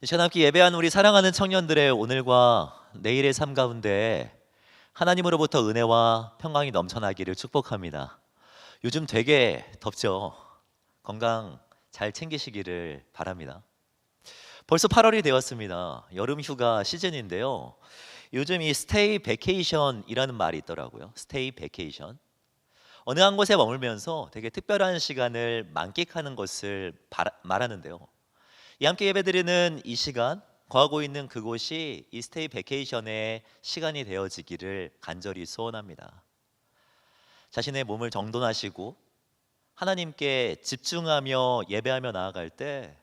이 시간 함께 예배하는 우리 사랑하는 청년들의 오늘과 내일의 삶 가운데 하나님으로부터 은혜와 평강이 넘쳐나기를 축복합니다. 요즘 되게 덥죠? 건강 잘 챙기시기를 바랍니다. 벌써 8월이 되었습니다. 여름 휴가 시즌인데요. 요즘 이 스테이 베케이션이라는 말이 있더라고요. 스테이 베케이션. 어느 한 곳에 머물면서 되게 특별한 시간을 만끽하는 것을 말하는데요. 이 함께 예배드리는 이 시간, 거하고 있는 그곳이 이 스테이 베케이션의 시간이 되어지기를 간절히 소원합니다. 자신의 몸을 정돈하시고 하나님께 집중하며 예배하며 나아갈 때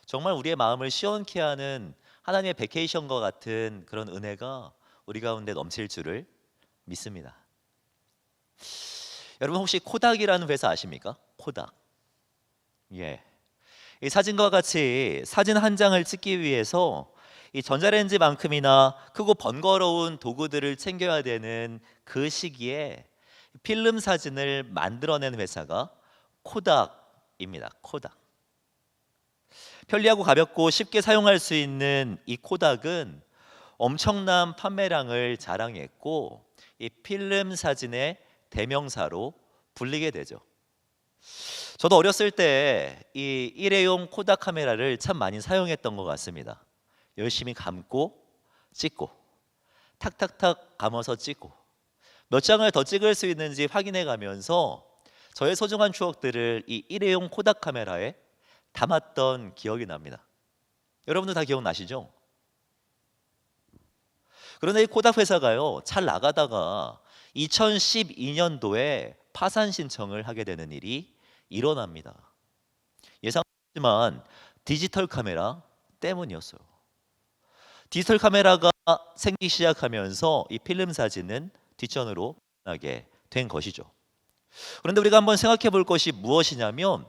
정말 우리의 마음을 시원케 하는 하나님의 베케이션과 같은 그런 은혜가 우리 가운데 넘칠 줄을 믿습니다. 여러분 혹시 코닥이라는 회사 아십니까? 코닥. 예. 이 사진과 같이 사진 한 장을 찍기 위해서 이 전자레인지만큼이나 크고 번거로운 도구들을 챙겨야 되는 그 시기에 필름 사진을 만들어낸 회사가 코닥입니다. 코닥. 편리하고 가볍고 쉽게 사용할 수 있는 이 코닥은 엄청난 판매량을 자랑했고 이 필름 사진의 대명사로 불리게 되죠. 저도 어렸을 때 이 일회용 코닥 카메라를 참 많이 사용했던 것 같습니다. 열심히 감고 찍고 탁탁탁 감아서 찍고 몇 장을 더 찍을 수 있는지 확인해 가면서 저의 소중한 추억들을 이 일회용 코닥 카메라에 담았던 기억이 납니다. 여러분도 다 기억나시죠? 그런데 이 코닥 회사가요, 잘 나가다가 2012년도에 파산 신청을 하게 되는 일이 일어납니다. 예상했지만 디지털 카메라 때문이었어요. 디지털 카메라가 생기기 시작하면서 이 필름 사진은 뒷전으로 나게 된 것이죠. 그런데 우리가 한번 생각해 볼 것이 무엇이냐면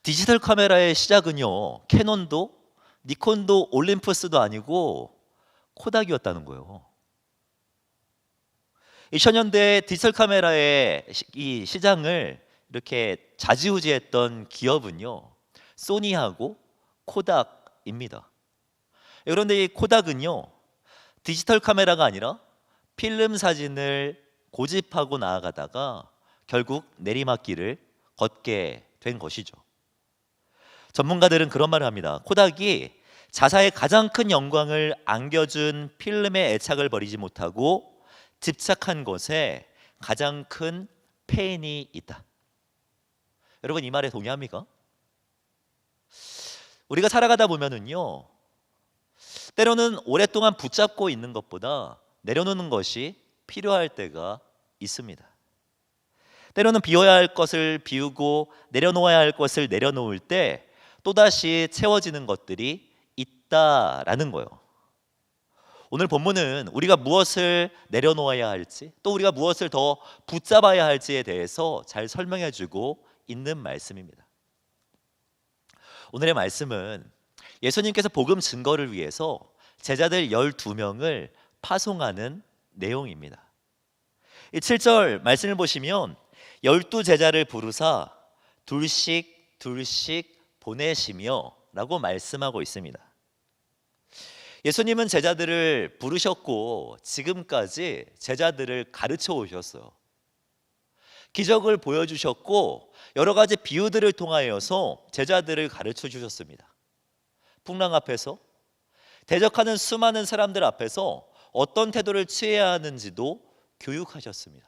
디지털 카메라의 시작은요, 캐논도 니콘도 올림푸스도 아니고 코닥이었다는 거예요. 2000년대 디지털 카메라의 이 시장을 이렇게 좌지우지했던 기업은요, 소니하고 코닥입니다. 그런데 이 코닥은요, 디지털 카메라가 아니라 필름 사진을 고집하고 나아가다가 결국 내리막길을 걷게 된 것이죠. 전문가들은 그런 말을 합니다. 코닥이 자사의 가장 큰 영광을 안겨준 필름의 애착을 버리지 못하고 집착한 것에 가장 큰 페인이 있다. 여러분 이 말에 동의합니까? 우리가 살아가다 보면은요, 때로는 오랫동안 붙잡고 있는 것보다 내려놓는 것이 필요할 때가 있습니다. 때로는 비워야 할 것을 비우고 내려놓아야 할 것을 내려놓을 때 또다시 채워지는 것들이 있다라는 거예요. 오늘 본문은 우리가 무엇을 내려놓아야 할지, 또 우리가 무엇을 더 붙잡아야 할지에 대해서 잘 설명해 주고 있는 말씀입니다. 오늘의 말씀은 예수님께서 복음 증거를 위해서 제자들 12명을 파송하는 내용입니다. 이 7절 말씀을 보시면 12제자를 부르사 둘씩 보내시며 라고 말씀하고 있습니다. 예수님은 제자들을 부르셨고 지금까지 제자들을 가르쳐 오셨어요. 기적을 보여주셨고 여러 가지 비유들을 통하여서 제자들을 가르쳐 주셨습니다. 풍랑 앞에서, 대적하는 수많은 사람들 앞에서 어떤 태도를 취해야 하는지도 교육하셨습니다.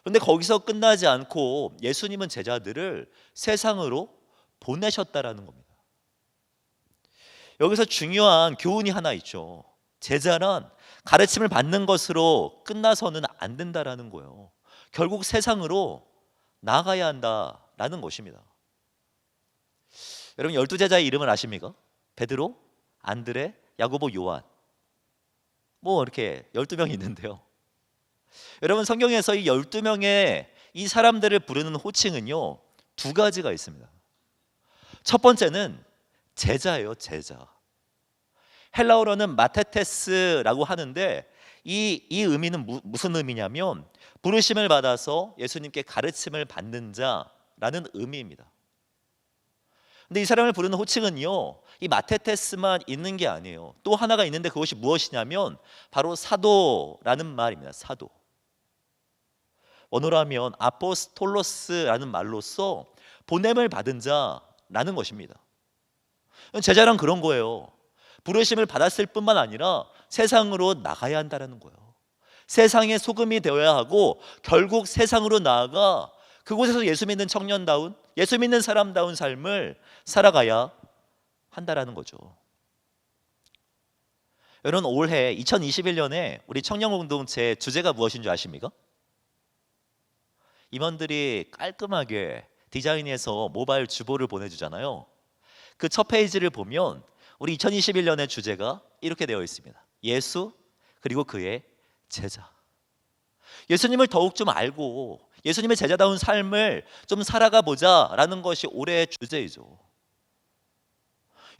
그런데 거기서 끝나지 않고 예수님은 제자들을 세상으로 보내셨다라는 겁니다. 여기서 중요한 교훈이 하나 있죠. 제자란 가르침을 받는 것으로 끝나서는 안 된다라는 거예요. 결국 세상으로 나가야 한다라는 것입니다. 여러분 12제자의 이름을 아십니까? 베드로, 안드레, 야고보, 요한. 뭐 이렇게 12명이 있는데요. 여러분 성경에서 이 12명의 이 사람들을 부르는 호칭은요, 두 가지가 있습니다. 첫 번째는 제자예요, 제자. 헬라어로는 마테테스라고 하는데 이 의미는 무슨 의미냐면 부르심을 받아서 예수님께 가르침을 받는 자라는 의미입니다. 근데 이 사람을 부르는 호칭은요, 이 마테테스만 있는 게 아니에요. 또 하나가 있는데 그것이 무엇이냐면 바로 사도라는 말입니다. 사도. 원어로 하면 아포스톨로스라는 말로써 보냄을 받은 자라는 것입니다. 제자란 그런 거예요. 부르심을 받았을 뿐만 아니라 세상으로 나가야 한다는 거예요. 세상의 소금이 되어야 하고 결국 세상으로 나아가 그곳에서 예수 믿는 청년다운, 예수 믿는 사람다운 삶을 살아가야 한다라는 거죠. 여러분, 올해 2021년에 우리 청년 공동체 주제가 무엇인 줄 아십니까? 임원들이 깔끔하게 디자인해서 모바일 주보를 보내주잖아요. 그 첫 페이지를 보면 우리 2021년의 주제가 이렇게 되어 있습니다. 예수 그리고 그의 제자. 예수님을 더욱 좀 알고 예수님의 제자다운 삶을 좀 살아가 보자라는 것이 올해의 주제이죠.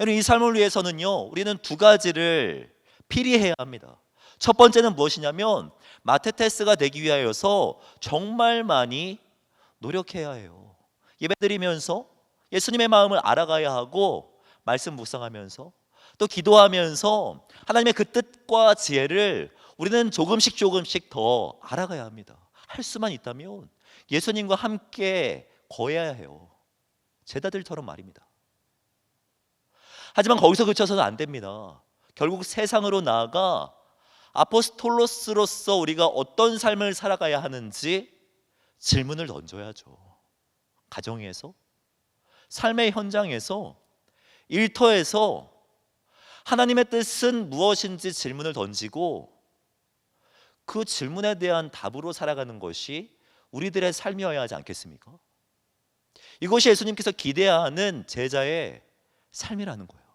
여러분, 이 삶을 위해서는요, 우리는 두 가지를 필히 해야 합니다. 첫 번째는 무엇이냐면 마테테스가 되기 위하여서 정말 많이 노력해야 해요. 예배드리면서 예수님의 마음을 알아가야 하고 말씀 묵상하면서 또 기도하면서 하나님의 그 뜻과 지혜를 우리는 조금씩 더 알아가야 합니다. 할 수만 있다면 예수님과 함께 거해야 해요. 제자들처럼 말입니다. 하지만 거기서 그쳐서는 안 됩니다. 결국 세상으로 나아가 아포스톨로스로서 우리가 어떤 삶을 살아가야 하는지 질문을 던져야죠. 가정에서, 삶의 현장에서, 일터에서 하나님의 뜻은 무엇인지 질문을 던지고 그 질문에 대한 답으로 살아가는 것이 우리들의 삶이어야 하지 않겠습니까? 이것이 예수님께서 기대하는 제자의 삶이라는 거예요.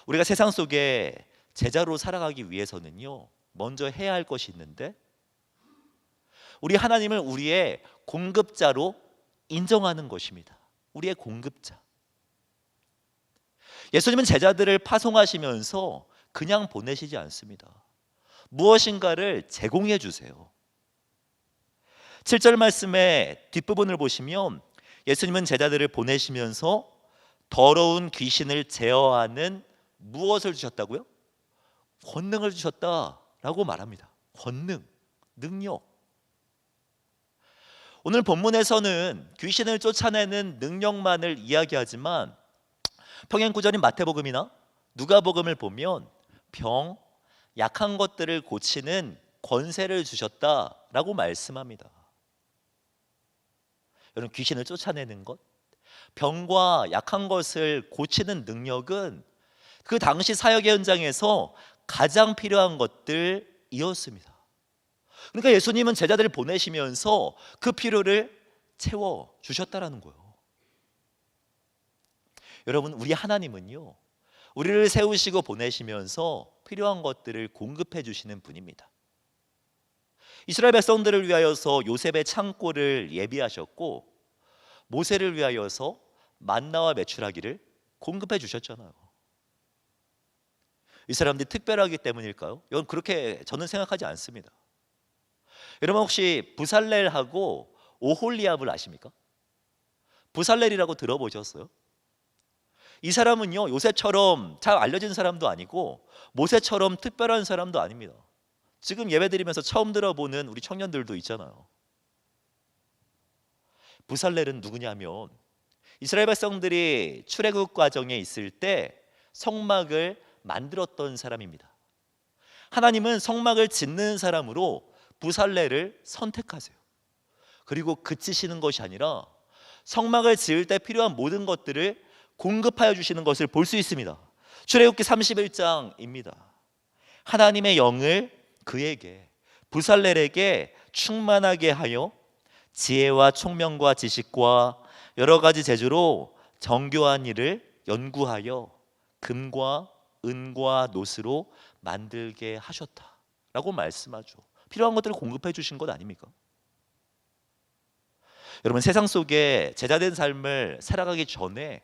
우리가 세상 속에 제자로 살아가기 위해서는요, 먼저 해야 할 것이 있는데 우리 하나님을 우리의 공급자로 인정하는 것입니다. 우리의 공급자. 예수님은 제자들을 파송하시면서 그냥 보내시지 않습니다. 무엇인가를 제공해 주세요. 7절 말씀의 뒷부분을 보시면 예수님은 제자들을 보내시면서 더러운 귀신을 제어하는 무엇을 주셨다고요? 권능을 주셨다라고 말합니다. 권능, 능력. 오늘 본문에서는 귀신을 쫓아내는 능력만을 이야기하지만 평행 구절인 마태복음이나 누가복음을 보면 병, 약한 것들을 고치는 권세를 주셨다라고 말씀합니다. 여러분, 귀신을 쫓아내는 것, 병과 약한 것을 고치는 능력은 그 당시 사역의 현장에서 가장 필요한 것들이었습니다. 그러니까 예수님은 제자들을 보내시면서 그 필요를 채워 주셨다라는 거예요. 여러분, 우리 하나님은요, 우리를 세우시고 보내시면서 필요한 것들을 공급해 주시는 분입니다. 이스라엘 백성들을 위하여서 요셉의 창고를 예비하셨고 모세를 위하여서 만나와 메추라기를 공급해 주셨잖아요. 이 사람들이 특별하기 때문일까요? 이건 그렇게 저는 생각하지 않습니다. 여러분, 혹시 부살렐하고 오홀리압을 아십니까? 부살렐이라고 들어보셨어요? 이 사람은요, 요셉처럼 잘 알려진 사람도 아니고 모세처럼 특별한 사람도 아닙니다. 지금 예배드리면서 처음 들어보는 우리 청년들도 있잖아요. 부살렐은 누구냐면 이스라엘 백성들이 출애굽 과정에 있을 때 성막을 만들었던 사람입니다. 하나님은 성막을 짓는 사람으로 부살렐을 선택하세요. 그리고 그치시는 것이 아니라 성막을 지을 때 필요한 모든 것들을 공급하여 주시는 것을 볼 수 있습니다. 출애굽기 31장입니다. 하나님의 영을 그에게, 부살렐에게 충만하게 하여 지혜와 총명과 지식과 여러 가지 재주로 정교한 일을 연구하여 금과 은과 노스로 만들게 하셨다라고 말씀하죠. 필요한 것들을 공급해 주신 것 아닙니까? 여러분, 세상 속에 제자된 삶을 살아가기 전에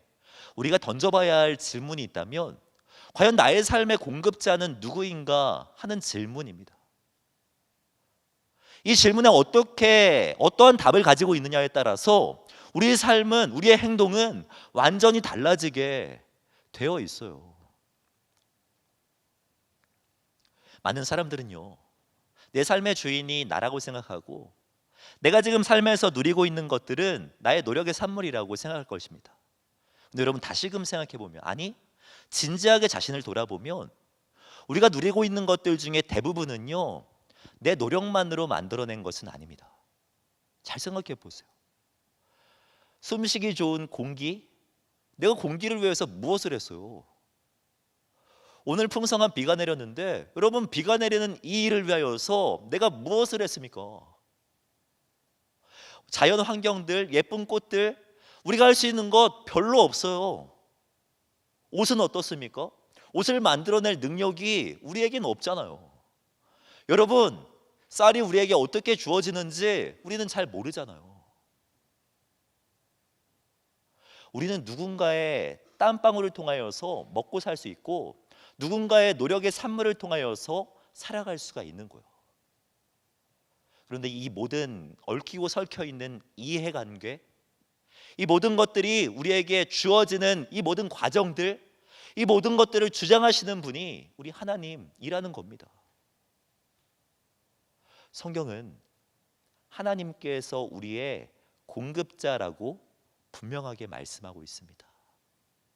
우리가 던져봐야 할 질문이 있다면 과연 나의 삶의 공급자는 누구인가 하는 질문입니다. 이 질문에 어떠한 답을 가지고 있느냐에 따라서 우리의 삶은, 우리의 행동은 완전히 달라지게 되어 있어요. 많은 사람들은요, 내 삶의 주인이 나라고 생각하고 내가 지금 삶에서 누리고 있는 것들은 나의 노력의 산물이라고 생각할 것입니다. 근데 여러분, 다시금 생각해 보면, 아니, 진지하게 자신을 돌아보면 우리가 누리고 있는 것들 중에 대부분은요, 내 노력만으로 만들어낸 것은 아닙니다. 잘 생각해 보세요. 숨쉬기 좋은 공기, 내가 공기를 위해서 무엇을 했어요? 오늘 풍성한 비가 내렸는데, 여러분, 비가 내리는 이 일을 위하여서 내가 무엇을 했습니까? 자연 환경들, 예쁜 꽃들, 우리가 할 수 있는 것 별로 없어요. 옷은 어떻습니까? 옷을 만들어낼 능력이 우리에게는 없잖아요. 여러분, 쌀이 우리에게 어떻게 주어지는지 우리는 잘 모르잖아요. 우리는 누군가의 땀방울을 통하여서 먹고 살 수 있고, 누군가의 노력의 산물을 통하여서 살아갈 수가 있는 거예요. 그런데 이 모든 얽히고 설켜 있는 이해관계, 이 모든 것들이 우리에게 주어지는 이 모든 과정들, 이 모든 것들을 주장하시는 분이 우리 하나님이라는 겁니다. 성경은 하나님께서 우리의 공급자라고 분명하게 말씀하고 있습니다.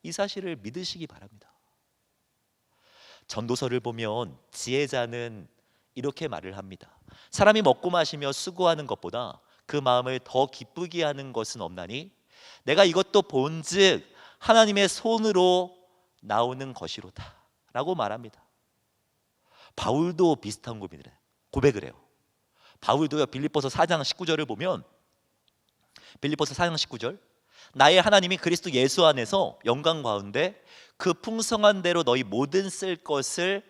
이 사실을 믿으시기 바랍니다. 전도서를 보면 지혜자는 이렇게 말을 합니다. 사람이 먹고 마시며 수고하는 것보다 그 마음을 더 기쁘게 하는 것은 없나니 내가 이것도 본즉 하나님의 손으로 나오는 것이로다 라고 말합니다. 바울도 비슷한 고백을 해요. 바울도요, 빌립보서 4장 19절을 보면, 빌립보서 4장 19절, 나의 하나님이 그리스도 예수 안에서 영광 가운데 그 풍성한 대로 너희 모든 쓸 것을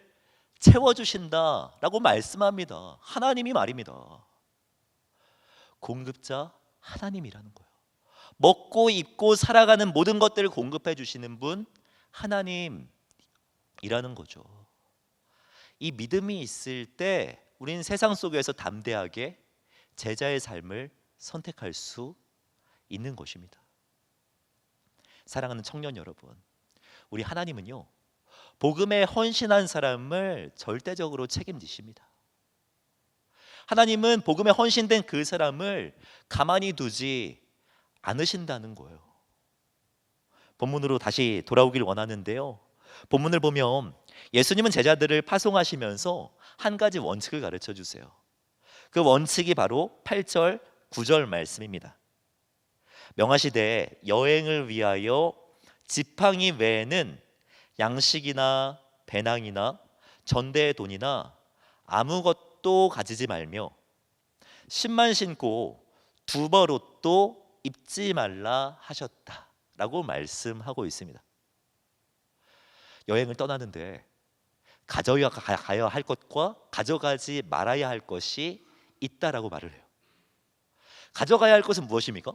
채워주신다 라고 말씀합니다. 하나님이 말입니다. 공급자 하나님이라는 거예요. 먹고 입고 살아가는 모든 것들을 공급해 주시는 분 하나님이라는 거죠. 이 믿음이 있을 때 우리는 세상 속에서 담대하게 제자의 삶을 선택할 수 있는 것입니다. 사랑하는 청년 여러분, 우리 하나님은요, 복음에 헌신한 사람을 절대적으로 책임지십니다. 하나님은 복음에 헌신된 그 사람을 가만히 두지 않으신다는 거예요. 본문으로 다시 돌아오길 원하는데요, 본문을 보면 예수님은 제자들을 파송하시면서 한 가지 원칙을 가르쳐 주세요. 그 원칙이 바로 8절, 9절 말씀입니다. 명하시되 여행을 위하여 지팡이 외에는 양식이나 배낭이나 전대의 돈이나 아무것도 가지지 말며 신만 신고 두벌옷도 입지 말라 하셨다라고 말씀하고 있습니다. 여행을 떠나는데 가져가야 할 것과 가져가지 말아야 할 것이 있다라고 말을 해요. 가져가야 할 것은 무엇입니까?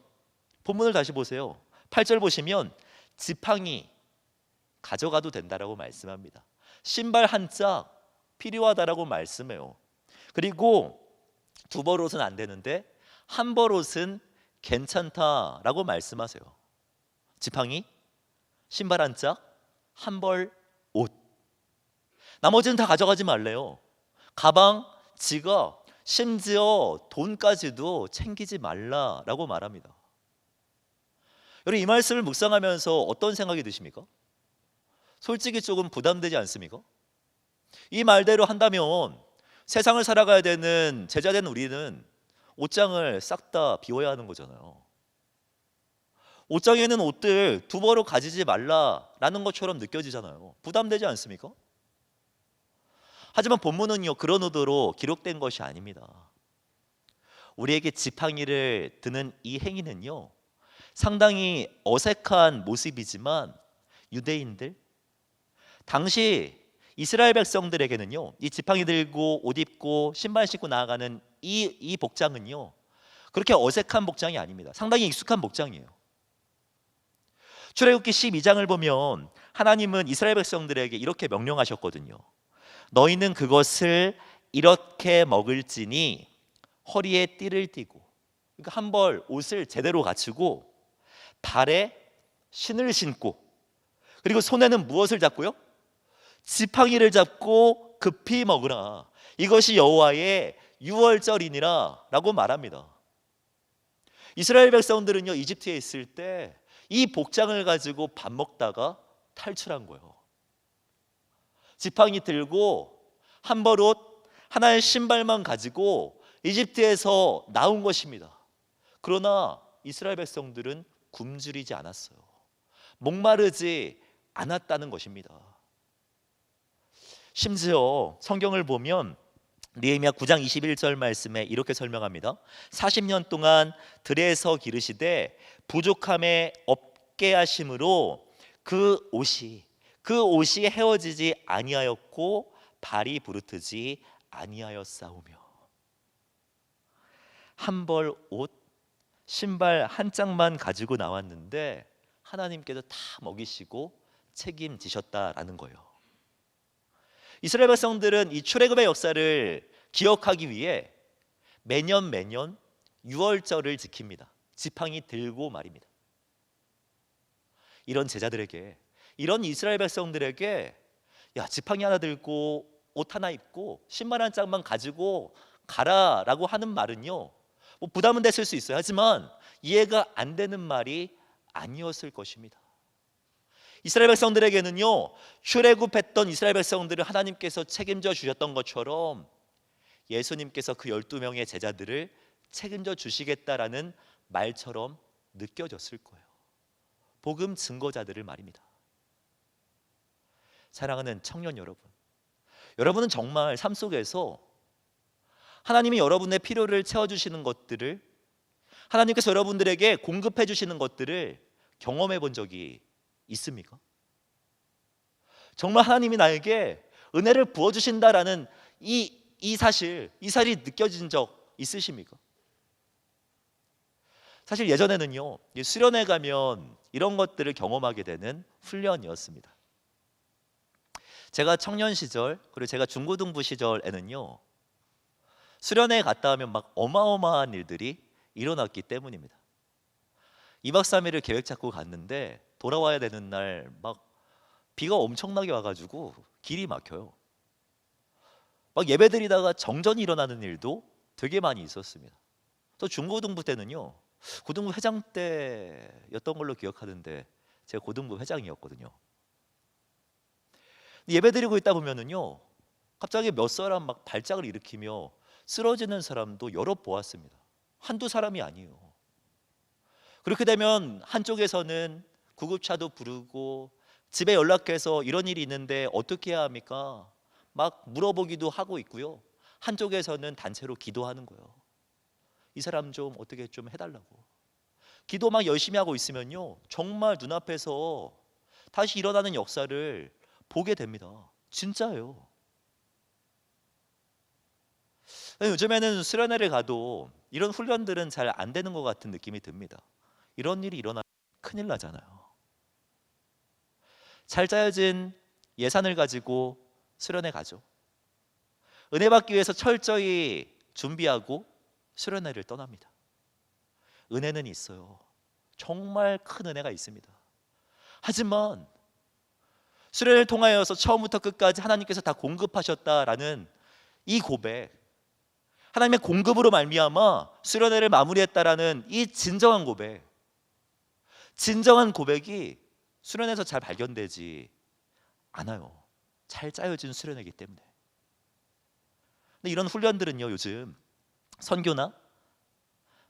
본문을 다시 보세요. 8절 보시면 지팡이 가져가도 된다라고 말씀합니다. 신발 한 짝 필요하다라고 말씀해요. 그리고 두 벌옷은 안 되는데 한 벌옷은 괜찮다라고 말씀하세요. 지팡이, 신발 한 짝, 한 벌 옷. 나머지는 다 가져가지 말래요. 가방, 지갑, 심지어 돈까지도 챙기지 말라라고 말합니다. 여러분, 이 말씀을 묵상하면서 어떤 생각이 드십니까? 솔직히 조금 부담되지 않습니까? 이 말대로 한다면 세상을 살아가야 되는 제자된 우리는 옷장을 싹 다 비워야 하는 거잖아요. 옷장에는 옷들 두 벌을 가지지 말라라는 것처럼 느껴지잖아요. 부담되지 않습니까? 하지만 본문은요, 그런 의도로 기록된 것이 아닙니다. 우리에게 지팡이를 드는 이 행위는요, 상당히 어색한 모습이지만 유대인들, 당시 이스라엘 백성들에게는요, 이 지팡이 들고 옷 입고 신발 신고 나아가는 이 복장은요, 그렇게 어색한 복장이 아닙니다. 상당히 익숙한 복장이에요. 출애굽기 12장을 보면 하나님은 이스라엘 백성들에게 이렇게 명령하셨거든요. 너희는 그것을 이렇게 먹을지니 허리에 띠를 띠고, 그러니까 한 벌 옷을 제대로 갖추고 발에 신을 신고, 그리고 손에는 무엇을 잡고요? 지팡이를 잡고 급히 먹으라. 이것이 여호와의 유월절이니라 라고 말합니다. 이스라엘 백성들은요, 이집트에 있을 때 이 복장을 가지고 밥 먹다가 탈출한 거예요. 지팡이 들고 한 벌 옷, 하나의 신발만 가지고 이집트에서 나온 것입니다. 그러나 이스라엘 백성들은 굶주리지 않았어요. 목마르지 않았다는 것입니다. 심지어 성경을 보면 느헤미야 9장 21절 말씀에 이렇게 설명합니다. 40년 동안 들에서 기르시되 부족함에 없게 하심으로 그 옷이 헤어지지 아니하였고 발이 부르트지 아니하였사오며. 한 벌 옷, 신발 한 짝만 가지고 나왔는데 하나님께서 다 먹이시고 책임지셨다라는 거예요. 이스라엘 백성들은 이 출애굽의 역사를 기억하기 위해 매년 유월절을 지킵니다. 지팡이 들고 말입니다. 이런 제자들에게, 이런 이스라엘 백성들에게 야, 지팡이 하나 들고 옷 하나 입고 신발 한 짝만 가지고 가라라고 하는 말은요, 뭐 부담은 됐을 수 있어요. 하지만 이해가 안 되는 말이 아니었을 것입니다. 이스라엘 백성들에게는요, 출애굽했던 이스라엘 백성들을 하나님께서 책임져 주셨던 것처럼 예수님께서 그 12명의 제자들을 책임져 주시겠다라는 말처럼 느껴졌을 거예요. 복음 증거자들을 말입니다. 사랑하는 청년 여러분, 여러분은 정말 삶 속에서 하나님이 여러분의 필요를 채워주시는 것들을, 하나님께서 여러분들에게 공급해 주시는 것들을 경험해 본 적이 있습니까? 정말 하나님이 나에게 은혜를 부어주신다라는 이 사실이 느껴진 적 있으십니까? 사실 예전에는요, 수련회 가면 이런 것들을 경험하게 되는 훈련이었습니다. 제가 청년 시절, 그리고 제가 중고등부 시절에는요, 수련회에 갔다 오면 막 어마어마한 일들이 일어났기 때문입니다. 2박 3일을 계획 잡고 갔는데 돌아와야 되는 날 막 비가 엄청나게 와가지고 길이 막혀요. 막 예배드리다가 정전이 일어나는 일도 되게 많이 있었습니다. 또 중고등부 때는요, 고등부 회장 때였던 걸로 기억하는데 제가 고등부 회장이었거든요. 예배드리고 있다 보면은요, 갑자기 몇 사람 막 발작을 일으키며 쓰러지는 사람도 여러 보았습니다. 한두 사람이 아니에요. 그렇게 되면 한쪽에서는 구급차도 부르고 집에 연락해서 이런 일이 있는데 어떻게 해야 합니까? 막 물어보기도 하고 있고요. 한쪽에서는 단체로 기도하는 거예요. 이 사람 좀 어떻게 좀 해달라고. 기도 막 열심히 하고 있으면요, 정말 눈앞에서 다시 일어나는 역사를 보게 됩니다. 진짜예요. 요즘에는 수련회를 가도 이런 훈련들은 잘 안 되는 것 같은 느낌이 듭니다. 이런 일이 일어나면 큰일 나잖아요. 잘 짜여진 예산을 가지고 수련회 가죠. 은혜 받기 위해서 철저히 준비하고 수련회를 떠납니다. 은혜는 있어요. 정말 큰 은혜가 있습니다. 하지만 수련회를 통하여서 처음부터 끝까지 하나님께서 다 공급하셨다라는 이 고백, 하나님의 공급으로 말미암아 수련회를 마무리했다라는 이 진정한 고백이 수련회에서 잘 발견되지 않아요. 잘 짜여진 수련회이기 때문에. 근데 이런 훈련들은요, 요즘 선교나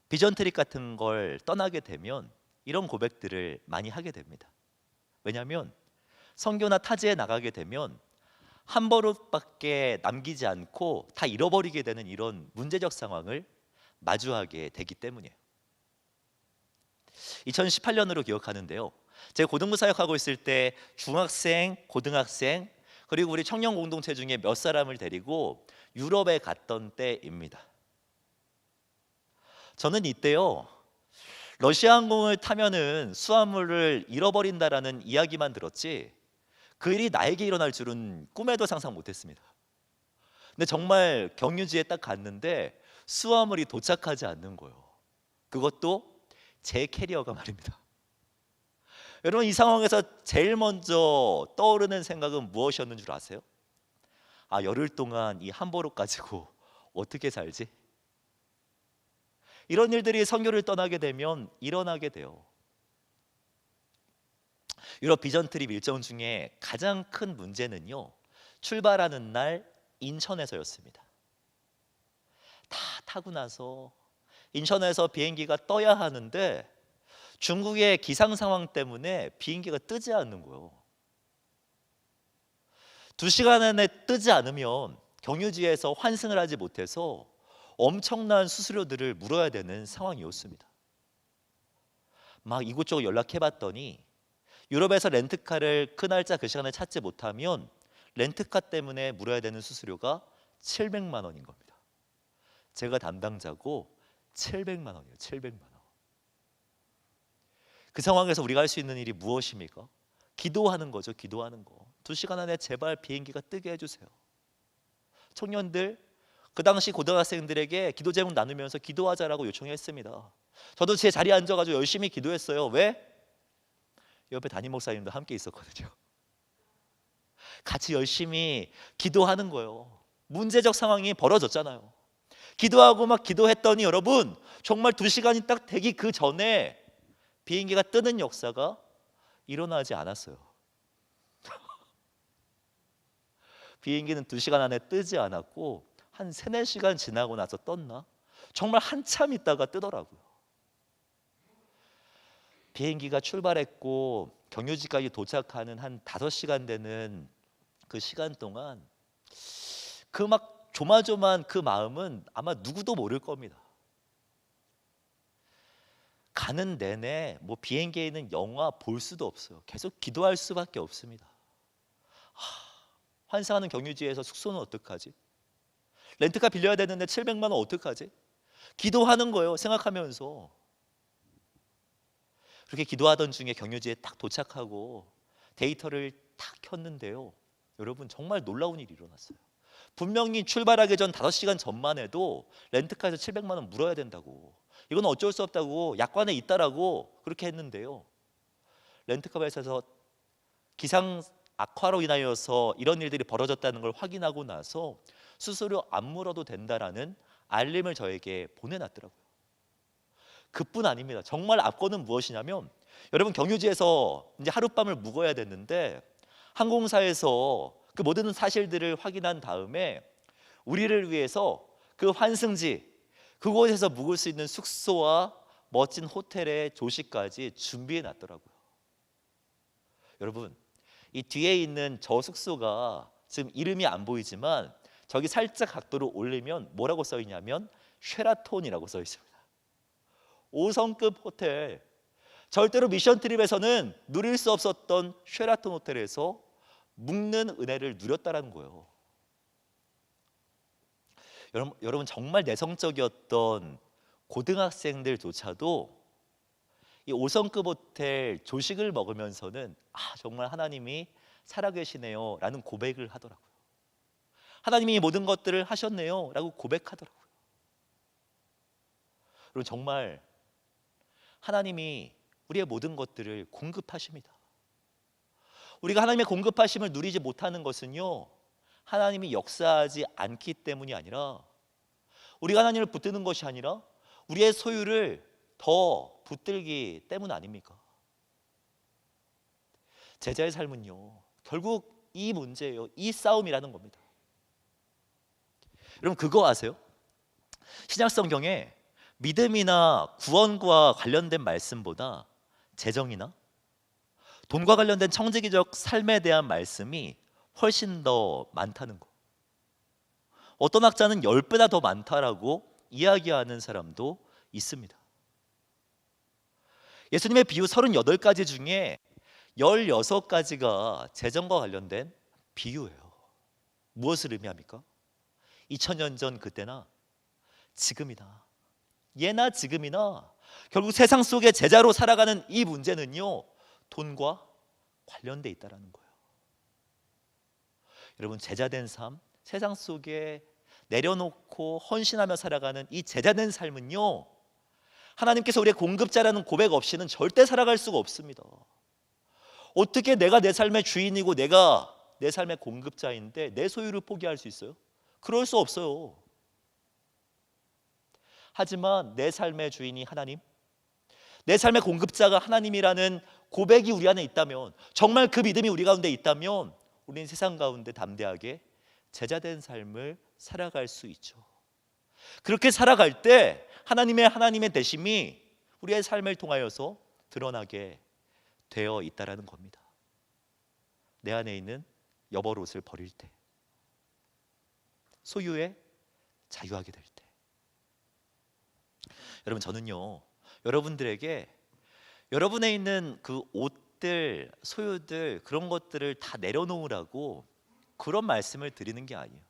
비전 트립 같은 걸 떠나게 되면 이런 고백들을 많이 하게 됩니다. 왜냐하면 선교나 타지에 나가게 되면 한 버릇밖에 남기지 않고 다 잃어버리게 되는 이런 문제적 상황을 마주하게 되기 때문이에요. 2018년으로 기억하는데요, 제가 고등부 사역하고 있을 때 중학생, 고등학생, 그리고 우리 청년 공동체 중에 몇 사람을 데리고 유럽에 갔던 때입니다. 저는 이때요, 러시아 항공을 타면은 수화물을 잃어버린다라는 이야기만 들었지 그 일이 나에게 일어날 줄은 꿈에도 상상 못했습니다. 근데 정말 경유지에 딱 갔는데 수화물이 도착하지 않는 거예요. 그것도 제 캐리어가 말입니다. 여러분, 이 상황에서 제일 먼저 떠오르는 생각은 무엇이었는 줄 아세요? 아, 열흘 동안 이 한보룩 가지고 어떻게 살지? 이런 일들이 선교를 떠나게 되면 일어나게 돼요. 유럽 비전 트립 일정 중에 가장 큰 문제는요, 출발하는 날 인천에서였습니다. 다 타고 나서 인천에서 비행기가 떠야 하는데 중국의 기상 상황 때문에 비행기가 뜨지 않는 거예요. 2시간 안에 뜨지 않으면 경유지에서 환승을 하지 못해서 엄청난 수수료들을 물어야 되는 상황이었습니다. 막 이곳저곳 연락해봤더니 유럽에서 렌트카를 그 날짜 그 시간에 찾지 못하면 렌트카 때문에 물어야 되는 수수료가 700만 원인 겁니다. 제가 담당자고 700만 원이에요. 700만 원. 그 상황에서 우리가 할 수 있는 일이 무엇입니까? 기도하는 거죠. 기도하는 거. 2시간 안에 제발 비행기가 뜨게 해주세요. 청년들, 그 당시 고등학생들에게 기도 제목 나누면서 기도하자라고 요청했습니다. 저도 제 자리에 앉아가지고 열심히 기도했어요. 왜? 옆에 담임 목사님도 함께 있었거든요. 같이 열심히 기도하는 거예요. 문제적 상황이 벌어졌잖아요. 기도하고 막 기도했더니 여러분, 정말 2시간이 딱 되기 그 전에 비행기가 뜨는 역사가 일어나지 않았어요. 비행기는 2시간 안에 뜨지 않았고 한 3-4시간 지나고 나서 떴나? 정말 한참 있다가 뜨더라고요. 비행기가 출발했고 경유지까지 도착하는 한 5시간 되는 그 시간 동안 그 막 조마조마한 그 마음은 아마 누구도 모를 겁니다. 가는 내내 뭐 비행기에 있는 영화 볼 수도 없어요. 계속 기도할 수밖에 없습니다. 환승하는 경유지에서 숙소는 어떡하지? 렌트카 빌려야 되는데 700만 원 어떡하지? 기도하는 거예요. 생각하면서. 그렇게 기도하던 중에 경유지에 딱 도착하고 데이터를 딱 켰는데요. 여러분, 정말 놀라운 일이 일어났어요. 분명히 출발하기 전 5시간 전만 해도 렌트카에서 700만 원 물어야 된다고, 이건 어쩔 수 없다고 약관에 있다라고 그렇게 했는데요. 렌트카 회사에서 기상 악화로 인하여서 이런 일들이 벌어졌다는 걸 확인하고 나서 수수료 안 물어도 된다라는 알림을 저에게 보내놨더라고요. 그뿐 아닙니다. 정말 압권은 무엇이냐면, 여러분, 경유지에서 이제 하룻밤을 묵어야 됐는데 항공사에서 그 모든 사실들을 확인한 다음에 우리를 위해서 그 환승지, 그곳에서 묵을 수 있는 숙소와 멋진 호텔의 조식까지 준비해 놨더라고요. 여러분, 이 뒤에 있는 저 숙소가 지금 이름이 안 보이지만 저기 살짝 각도로 올리면 뭐라고 써 있냐면 쉐라톤이라고 써 있습니다. 5성급 호텔, 절대로 미션 트립에서는 누릴 수 없었던 쉐라톤 호텔에서 묵는 은혜를 누렸다라는 거예요. 여러분, 정말 내성적이었던 고등학생들조차도 이 5성급 호텔 조식을 먹으면서는 정말 하나님이 살아계시네요 라는 고백을 하더라고요. 하나님이 모든 것들을 하셨네요 라고 고백하더라고요. 여러분, 정말 하나님이 우리의 모든 것들을 공급하십니다. 우리가 하나님의 공급하심을 누리지 못하는 것은요, 하나님이 역사하지 않기 때문이 아니라, 우리가 하나님을 붙드는 것이 아니라 우리의 소유를 더 붙들기 때문 아닙니까? 제자의 삶은요, 결국 이 문제예요. 이 싸움이라는 겁니다. 여러분, 그거 아세요? 신약 성경에 믿음이나 구원과 관련된 말씀보다 재정이나 돈과 관련된 청지기적 삶에 대한 말씀이 훨씬 더 많다는 거. 어떤 학자는 10배나 더 많다라고 이야기하는 사람도 있습니다. 예수님의 비유 38가지 중에 16가지가 재정과 관련된 비유예요. 무엇을 의미합니까? 2000년 전 그때나 지금이나, 예나 지금이나 결국 세상 속의 제자로 살아가는 이 문제는요, 돈과 관련돼 있다라는 거예요. 여러분, 제자된 삶, 세상 속에 내려놓고 헌신하며 살아가는 이 제자된 삶은요, 하나님께서 우리의 공급자라는 고백 없이는 절대 살아갈 수가 없습니다. 어떻게 내가 내 삶의 주인이고 내가 내 삶의 공급자인데 내 소유를 포기할 수 있어요? 그럴 수 없어요. 하지만 내 삶의 주인이 하나님, 내 삶의 공급자가 하나님이라는 고백이 우리 안에 있다면, 정말 그 믿음이 우리 가운데 있다면 우리는 세상 가운데 담대하게 제자된 삶을 살아갈 수 있죠. 그렇게 살아갈 때 하나님의 되심이 우리의 삶을 통하여서 드러나게 되어 있다라는 겁니다. 내 안에 있는 여벌옷을 버릴 때, 소유에 자유하게 될 때. 여러분, 저는요, 여러분들에게 여러분에 있는 그 옷들, 소유들, 그런 것들을 다 내려놓으라고 그런 말씀을 드리는 게 아니에요.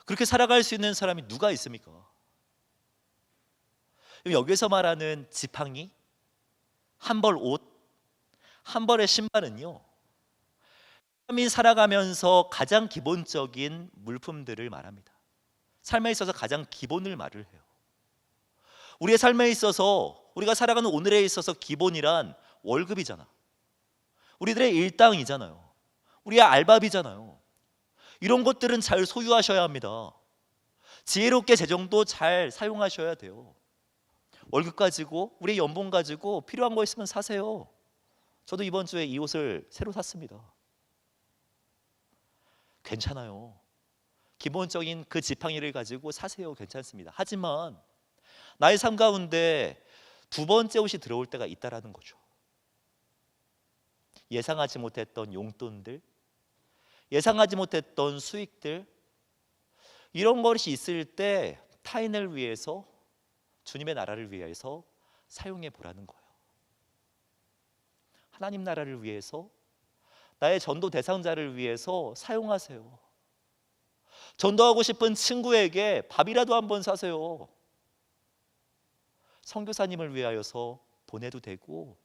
그렇게 살아갈 수 있는 사람이 누가 있습니까? 여기서 말하는 지팡이, 한 벌 옷, 한 벌의 신발은요, 사람이 살아가면서 가장 기본적인 물품들을 말합니다. 삶에 있어서 가장 기본을 말을 해요. 우리의 삶에 있어서, 우리가 살아가는 오늘에 있어서 기본이란 월급이잖아. 우리들의 일당이잖아요. 우리의 알바비잖아요. 이런 것들은 잘 소유하셔야 합니다. 지혜롭게 재정도 잘 사용하셔야 돼요. 월급 가지고, 우리의 연봉 가지고 필요한 거 있으면 사세요. 저도 이번 주에 이 옷을 새로 샀습니다. 괜찮아요. 기본적인 그 지팡이를 가지고 사세요. 괜찮습니다. 하지만 나의 삶 가운데 두 번째 옷이 들어올 때가 있다라는 거죠. 예상하지 못했던 용돈들, 예상하지 못했던 수익들, 이런 것이 있을 때 타인을 위해서, 주님의 나라를 위해서 사용해 보라는 거예요. 하나님 나라를 위해서, 나의 전도 대상자를 위해서 사용하세요. 전도하고 싶은 친구에게 밥이라도 한번 사세요. 선교사님을 위하여서 보내도 되고,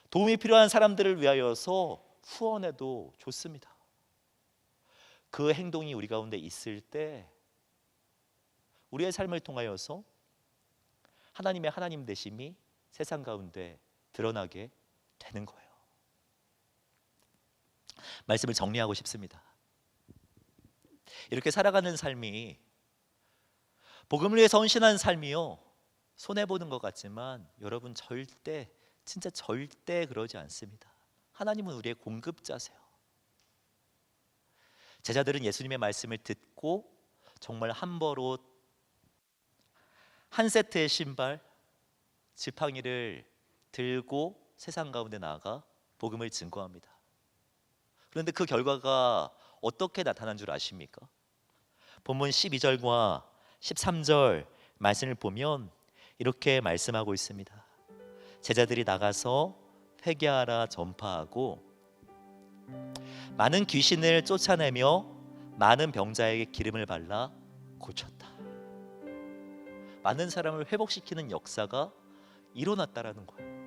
도움이 필요한 사람들을 위하여서 후원해도 좋습니다. 그 행동이 우리 가운데 있을 때 우리의 삶을 통하여서 하나님의 하나님 되심이 세상 가운데 드러나게 되는 거예요. 말씀을 정리하고 싶습니다. 이렇게 살아가는 삶이, 복음을 위해서 헌신한 삶이요, 손해보는 것 같지만 여러분, 절대, 진짜 절대 그러지 않습니다. 하나님은 우리의 공급자세요. 제자들은 예수님의 말씀을 듣고 정말 한 벌 옷, 한 세트의 신발, 지팡이를 들고 세상 가운데 나아가 복음을 증거합니다. 그런데 그 결과가 어떻게 나타난 줄 아십니까? 본문 12절과 13절 말씀을 보면 이렇게 말씀하고 있습니다. 제자들이 나가서 회개하라 전파하고 많은 귀신을 쫓아내며 많은 병자에게 기름을 발라 고쳤다. 많은 사람을 회복시키는 역사가 일어났다라는 거예요.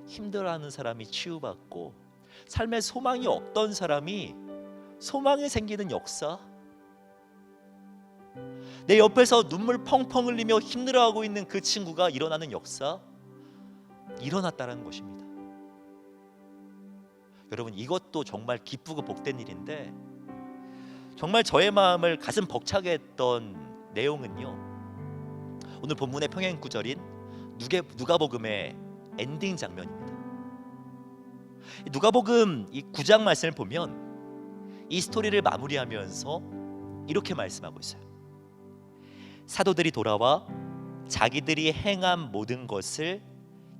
힘들어하는 사람이 치유받고, 삶에 소망이 없던 사람이 소망이 생기는 역사, 내 옆에서 눈물 펑펑 흘리며 힘들어하고 있는 그 친구가 일어나는 역사, 일어났다는 것입니다. 여러분, 이것도 정말 기쁘고 복된 일인데, 정말 저의 마음을 가슴 벅차게 했던 내용은요, 오늘 본문의 평행 구절인 누가복음의 엔딩 장면입니다. 누가복음 이 9장 말씀을 보면 이 스토리를 마무리하면서 이렇게 말씀하고 있어요. 사도들이 돌아와 자기들이 행한 모든 것을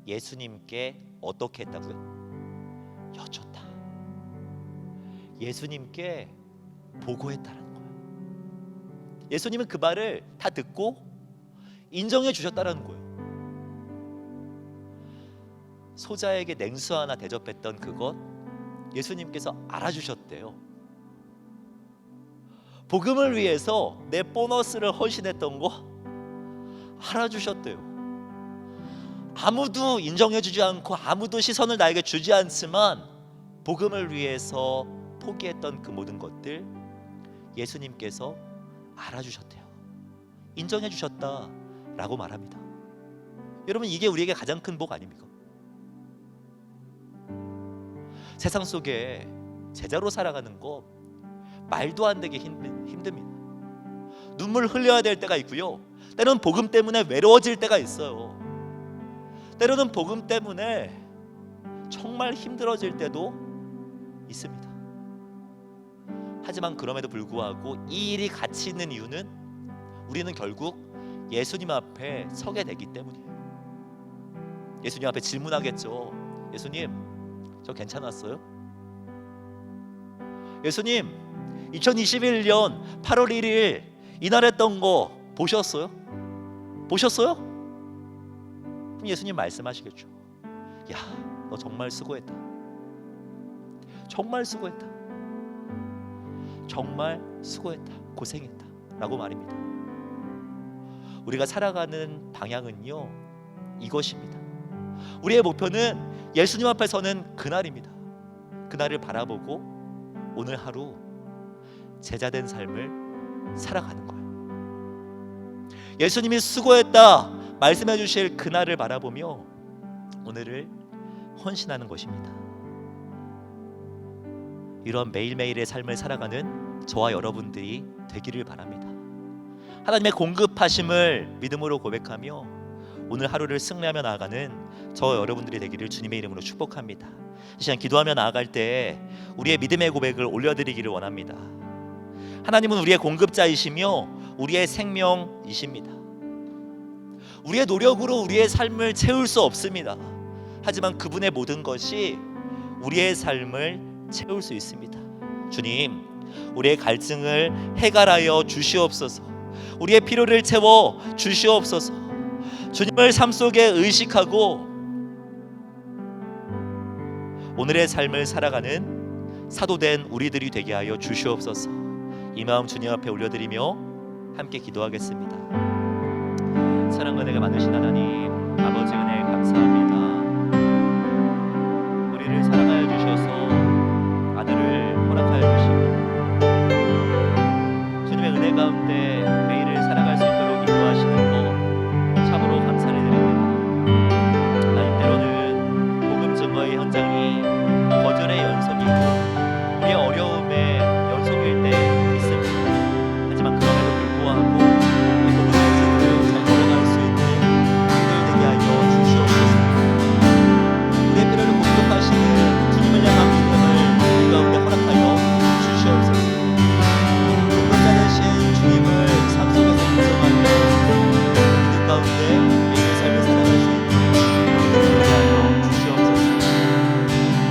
예수님께 어떻게 했다고요? 여쭙다. 예수님께 보고했다는 거예요. 예수님은 그 말을 다 듣고 인정해 주셨다는 거예요. 소자에게 냉수 하나 대접했던 그것, 예수님께서 알아주셨대요. 복음을 위해서 내 보너스를 헌신했던 거 알아주셨대요. 아무도 인정해주지 않고 아무도 시선을 나에게 주지 않지만 복음을 위해서 포기했던 그 모든 것들 예수님께서 알아주셨대요. 인정해주셨다라고 말합니다. 여러분, 이게 우리에게 가장 큰 복 아닙니까? 세상 속에 제자로 살아가는 거 말도 안 되게 힘듭니다. 눈물 흘려야 될 때가 있고요, 때로는 복음 때문에 외로워질 때가 있어요. 때로는 복음 때문에 정말 힘들어질 때도 있습니다. 하지만 그럼에도 불구하고 이 일이 가치 있는 이유는 우리는 결국 예수님 앞에 서게 되기 때문이에요. 예수님 앞에 질문하겠죠. 예수님, 저 괜찮았어요? 예수님, 2021년 8월 1일 이날했던 거 보셨어요? 보셨어요? 그럼 예수님 말씀하시겠죠. 야, 너 정말 수고했다. 정말 수고했다. 정말 수고했다. 고생했다. 라고 말입니다. 우리가 살아가는 방향은요, 이것입니다. 우리의 목표는 예수님 앞에 서는 그날입니다. 그날을 바라보고 오늘 하루 제자된 삶을 살아가는 거예요. 예수님이 수고했다 말씀해 주실 그날을 바라보며 오늘을 헌신하는 것입니다. 이런 매일매일의 삶을 살아가는 저와 여러분들이 되기를 바랍니다. 하나님의 공급하심을 믿음으로 고백하며 오늘 하루를 승리하며 나아가는 저 여러분들이 되기를 주님의 이름으로 축복합니다. 이 시간 기도하며 나아갈 때 우리의 믿음의 고백을 올려드리기를 원합니다. 하나님은 우리의 공급자이시며 우리의 생명이십니다. 우리의 노력으로 우리의 삶을 채울 수 없습니다. 하지만 그분의 모든 것이 우리의 삶을 채울 수 있습니다. 주님, 우리의 갈증을 해갈하여 주시옵소서. 우리의 필요를 채워 주시옵소서. 주님을 삶 속에 의식하고 오늘의 삶을 살아가는 사도된 우리들이 되게 하여 주시옵소서. 이 마음 주님 앞에 올려드리며 함께 기도하겠습니다. 사랑과 은혜가 많으신 하나님, 아버지 은혜 감사합니다. 우리를 사랑하여 주셔서 아들을 허락하여 주시고 주님의 은혜 가운데 매일을 살아갈 수 있도록 인도하시는 것 참으로 감사를 드립니다. 하나님, 때로는 복음 증거의 현장이 거절의 연속이고 우리의 어려움의 연속일 때 있습니다. 하지만 그럼에도 불구하고 이 복음의 길을 잘 걸어갈 수 있는 우리들 되게 하여 주시옵소서. 우리의 필요를 공급하시는 주님을 향한 믿음을 우리 가운데 허락하여 주시옵소서. 공급자 되신 주님을 삶 속에서 인정하며 믿음 가운데 믿음의 삶을 살아갈 수 있는 우리들 되게 하여 주시옵소서.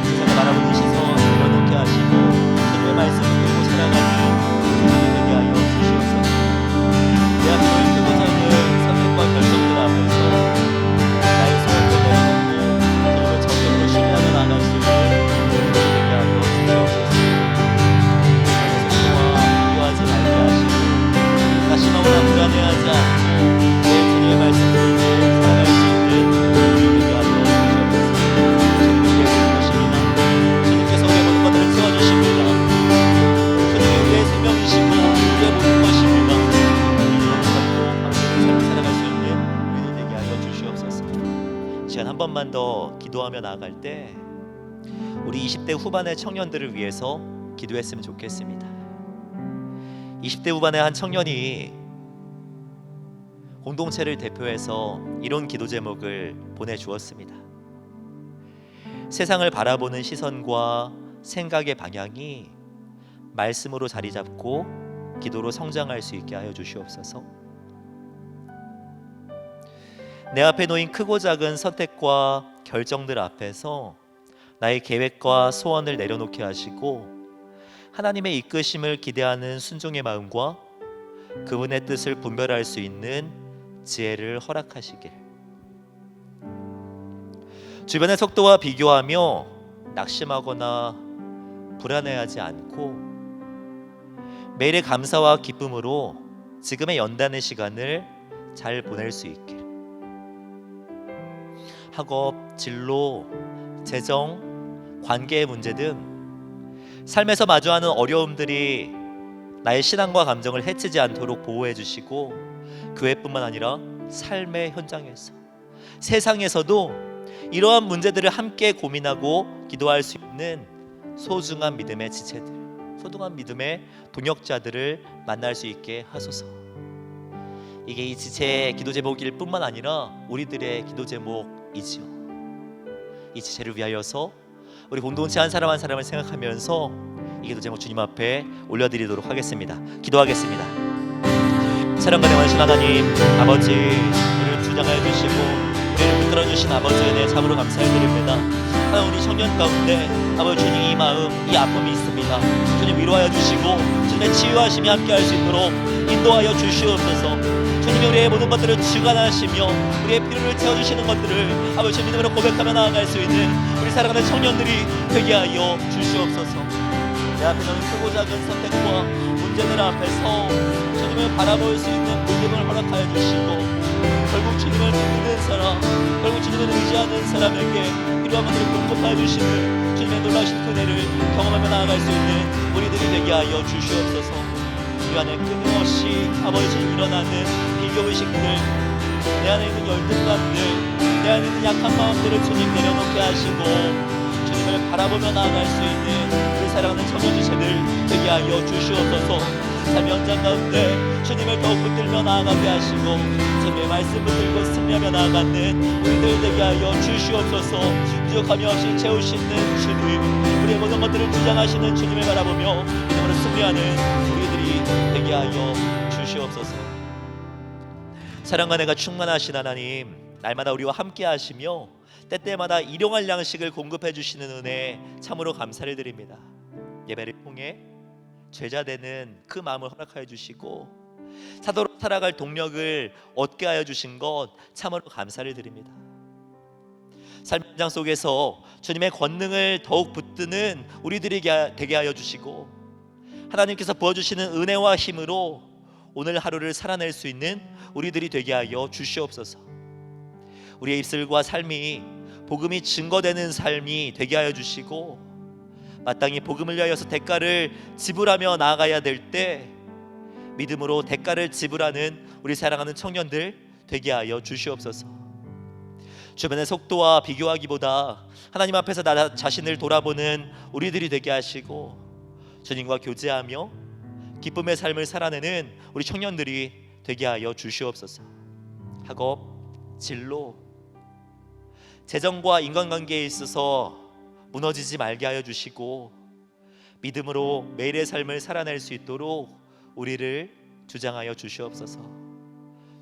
세상을 바라보는 시선 열어놓게 하시고 주님의 말씀을 듣고 살아가는 우리들이 되게 하여 주시옵소서. 내 앞에 뜨고자 하는 선택과 결정들 앞에서 나의 소원을 내려놓고 주님을 전적으로 신뢰하며 나아갈 수 있는 우리들이 되게 하여 주시옵소서. 세상의 속도와 비교하지 말게 하시고 낙심하거나 불안해하지 않고 내 주님의 말씀을 듣고 살아갈 수 있는 우리들이 되게 하여 주시옵소서. 주님께 부르십니다. 주님께서 우리의 모든 것들을 채워주십니다. 주님이 우리의 생명이시고 우리의 모든 것입니다. 삶을 살아갈 수 있는 우리들 되게 하여 주시옵소서. 시간 한 번만 더 기도하며 나아갈 때 우리 20대 후반의 청년들을 위해서 기도했으면 좋겠습니다. 20대 후반의 한 청년이 공동체를 대표해서 이런 기도 제목을 보내주었습니다. 세상을 바라보는 시선과 생각의 방향이 말씀으로 자리 잡고 기도로 성장할 수 있게 하여 주시옵소서. 내 앞에 놓인 크고 작은 선택과 결정들 앞에서 나의 계획과 소원을 내려놓게 하시고 하나님의 이끄심을 기대하는 순종의 마음과 그분의 뜻을 분별할 수 있는 지혜를 허락하시길. 주변의 속도와 비교하며 낙심하거나 불안해하지 않고 매일의 감사와 기쁨으로 지금의 연단의 시간을 잘 보낼 수 있길. 학업, 진로, 재정, 관계의 문제 등 삶에서 마주하는 어려움들이 나의 신앙과 감정을 해치지 않도록 보호해 주시고 교회뿐만 아니라 삶의 현장에서 세상에서도 이러한 문제들을 함께 고민하고 기도할 수 있는 소중한 믿음의 지체들, 소중한 믿음의 동역자들을 만날 수 있게 하소서. 이게 이 지체의 기도 제목일 뿐만 아니라 우리들의 기도 제목이지요. 이 지체를 위하여서 우리 공동체 한 사람 한 사람을 생각하면서 이 기도 제목 주님 앞에 올려드리도록 하겠습니다. 기도하겠습니다. 사랑과 대만하신 하나님 아버지, 우리를 주장하여 주시고 우리를 붙들어 주신 아버지 은혜 참으로 감사드립니다. 하나님, 우리 청년 가운데 아버지 주님 이 마음, 이 아픔이 있습니다. 주님 위로하여 주시고 주님의 치유하심이 함께할 수 있도록 인도하여 주시옵소서. 주님이 우리의 모든 것들을 주관하시며 우리의 필요를 채워주시는 것들을 아버지 주님 믿음으로 고백하며 나아갈 수 있는 우리 사랑하는 청년들이 되게 하여 주시옵소서. 내 앞에 놓인 크고 작은 선택과 문제들 앞에서 주님을 바라볼 수 있는 믿음을 허락하여 주시고, 결국 주님을 믿는 사람, 결국 주님을 의지하는 사람에게 필요한 것들을 공급하여 주시는 주님의 놀라신 은혜를 경험하며 나아갈 수 있는 우리들이 되게 하여 주시옵소서. 우리 안에 끊임없이 아버지 일어나는 비교의식들, 내 안에 있는 열등감들, 내 안에 있는 약한 마음들을 주님 내려놓게 하시고 주님을 바라보며 나아갈 수 있는 우리 사랑하는 청년지체들 되게 하여 주시옵소서. 삶의 현장 가운데 주님을 더욱 붙들며 나아가게 하시고 주님의 말씀 붙들고 승리하며 나아가는 우리들 되게 하여 주시옵소서. 부족함이 없이 채우시는 주님, 우리의 모든 것들을 주장하시는 주님을 바라보며 믿음으로 승리하는 우리들이 되게 하여 주시옵소서. 사랑과 은혜가 충만하신 하나님, 날마다 우리와 함께 하시며 때때마다 일용할 양식을 공급해 주시는 은혜 참으로 감사를 드립니다. 예배를 통해 제자 되는 그 마음을 허락하여 주시고 사도로 살아갈 동력을 얻게 하여 주신 것 참으로 감사를 드립니다. 삶의 현장 속에서 주님의 권능을 더욱 붙드는 우리들이 되게 하여 주시고 하나님께서 부어주시는 은혜와 힘으로 오늘 하루를 살아낼 수 있는 우리들이 되게 하여 주시옵소서. 우리의 입술과 삶이 복음이 증거되는 삶이 되게 하여 주시고 마땅히 복음을 위하여서 대가를 지불하며 나아가야 될 때 믿음으로 대가를 지불하는 우리 사랑하는 청년들 되게 하여 주시옵소서. 주변의 속도와 비교하기보다 하나님 앞에서 나 자신을 돌아보는 우리들이 되게 하시고 주님과 교제하며 기쁨의 삶을 살아내는 우리 청년들이 되게 하여 주시옵소서. 학업, 진로, 재정과 인간관계에 있어서 무너지지 말게 하여 주시고 믿음으로 매일의 삶을 살아낼 수 있도록 우리를 주장하여 주시옵소서.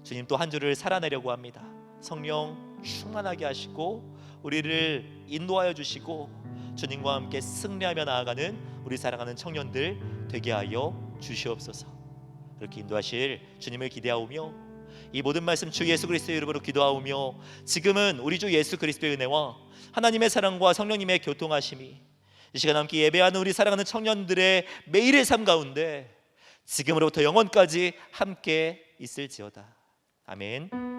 주님, 또 한 주를 살아내려고 합니다. 성령 충만하게 하시고 우리를 인도하여 주시고 주님과 함께 승리하며 나아가는 우리 사랑하는 청년들 되게 하여 주시옵소서. 그렇게 인도하실 주님을 기대하오며 이 모든 말씀 주 예수 그리스도의 이름으로 기도하오며 지금은 우리 주 예수 그리스도의 은혜와 하나님의 사랑과 성령님의 교통하심이 이 시간 함께 예배하는 우리 사랑하는 청년들의 매일의 삶 가운데 지금으로부터 영원까지 함께 있을지어다. 아멘.